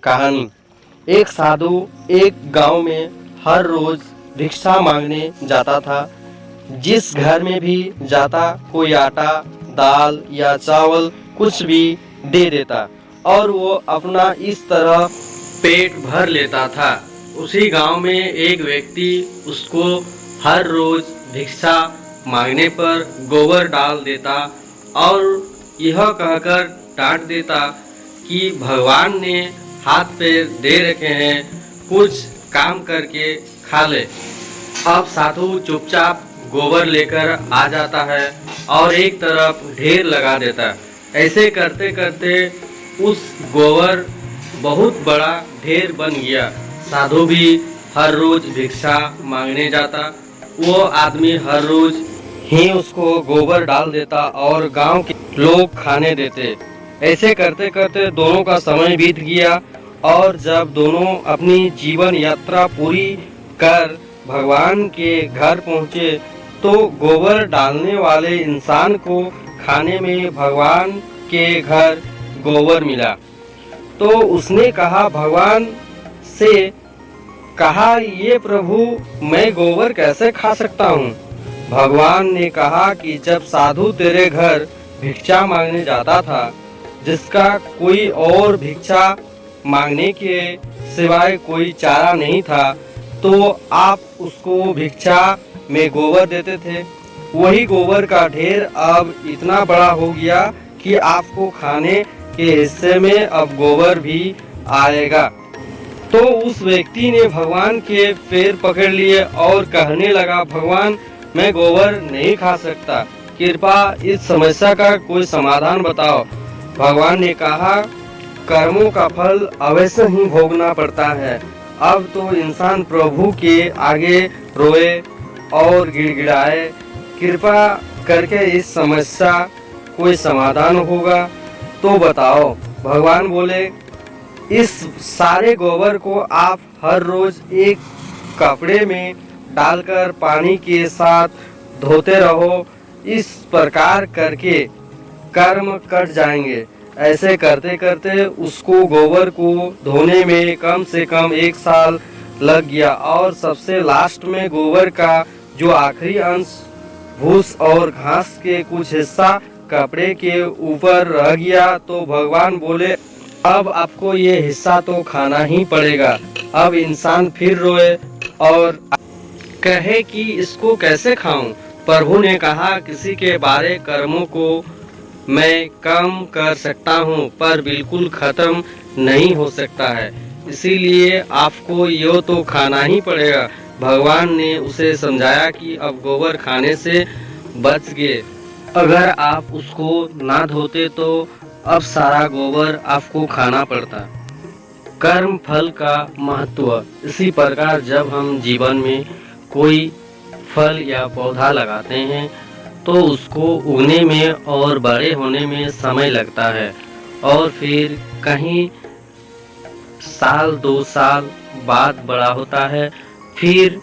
कहानी। एक साधु एक गांव में हर रोज भिक्षा मांगने जाता था। जिस घर में भी जाता कोई आटा, दाल या चावल कुछ भी दे देता और वो अपना इस तरह पेट भर लेता था। उसी गांव में एक व्यक्ति उसको हर रोज भिक्षा मांगने पर गोबर डाल देता और यह कहकर डांट देता कि भगवान ने हाथ पैर दे रखे हैं, कुछ काम करके खा ले। अब साधु चुपचाप गोबर लेकर आ जाता है और एक तरफ ढेर लगा देता। ऐसे करते करते उस गोबर बहुत बड़ा ढेर बन गया। साधु भी हर रोज भिक्षा मांगने जाता। वो आदमी हर रोज ही उसको गोबर डाल देता और गांव के लोग खाने देते। ऐसे करते करते दोनों का समय बीत गया और जब दोनों अपनी जीवन यात्रा पूरी कर भगवान के घर पहुँचे तो गोबर डालने वाले इंसान को खाने में भगवान के घर गोबर मिला। तो उसने कहा भगवान से कहा, ये प्रभु मैं गोबर कैसे खा सकता हूँ? भगवान ने कहा कि जब साधु तेरे घर भिक्षा मांगने जाता था, जिसका कोई और भिक्षा मांगने के सिवाय कोई चारा नहीं था, तो आप उसको भिक्षा में गोबर देते थे। वही गोबर का ढेर अब इतना बड़ा हो गया कि आपको खाने के हिस्से में अब गोबर भी आएगा। तो उस व्यक्ति ने भगवान के पैर पकड़ लिए और कहने लगा, भगवान मैं गोबर नहीं खा सकता, कृपया इस समस्या का कोई समाधान बताओ। भगवान ने कहा, कर्मों का फल अवश्य ही भोगना पड़ता है। अब तो इंसान प्रभु के आगे रोए और गिड़गिड़ाए, कृपा करके इस समस्या कोई समाधान होगा तो बताओ। भगवान बोले, इस सारे गोबर को आप हर रोज एक कपड़े में डालकर पानी के साथ धोते रहो। इस प्रकार करके कर्म कट जाएंगे। ऐसे करते करते उसको गोबर को धोने में कम से कम 1 साल लग गया और सबसे लास्ट में गोबर का जो आखिरी अंश भूस और घास के कुछ हिस्सा कपड़े के ऊपर रह गया। तो भगवान बोले, अब आपको ये हिस्सा तो खाना ही पड़ेगा। अब इंसान फिर रोए और कहे कि इसको कैसे खाऊं? प्रभु ने कहा, किसी के बारे कर्मों को मैं कम कर सकता हूं पर बिल्कुल खत्म नहीं हो सकता है, इसीलिए आपको यो तो खाना ही पड़ेगा। भगवान ने उसे समझाया कि अब गोबर खाने से बच गए। अगर आप उसको ना धोते तो अब सारा गोबर आपको खाना पड़ता। कर्म फल का महत्व। इसी प्रकार जब हम जीवन में कोई फल या पौधा लगाते हैं तो उसको उगने में और बड़े होने में समय लगता है और फिर कहीं साल 2 साल बाद बड़ा होता है, फिर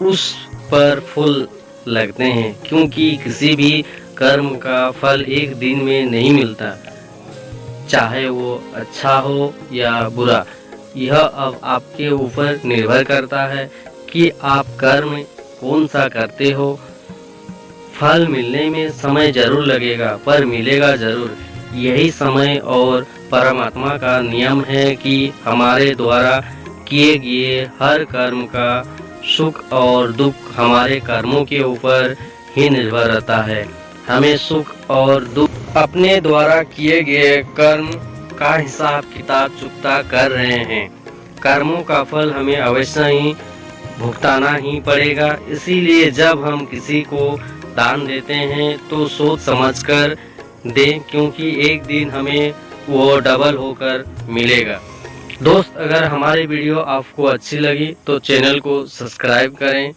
उस पर फूल लगते हैं। क्योंकि किसी भी कर्म का फल एक दिन में नहीं मिलता, चाहे वो अच्छा हो या बुरा। यह अब आपके ऊपर निर्भर करता है कि आप कर्म कौन सा करते हो। फल मिलने में समय जरूर लगेगा पर मिलेगा जरूर। यही समय और परमात्मा का नियम है कि हमारे द्वारा किए गए हर कर्म का सुख और दुख हमारे कर्मों के ऊपर ही निर्भर रहता है। हमें सुख और दुख अपने द्वारा किए गए कर्म का हिसाब किताब चुकता कर रहे हैं। कर्मों का फल हमें अवश्य ही भुगताना ही पड़ेगा। इसीलिए जब हम किसी को दान देते हैं तो सोच समझकर दें, क्योंकि एक दिन हमें वो डबल होकर मिलेगा। दोस्त, अगर हमारी वीडियो आपको अच्छी लगी तो चैनल को सब्सक्राइब करें।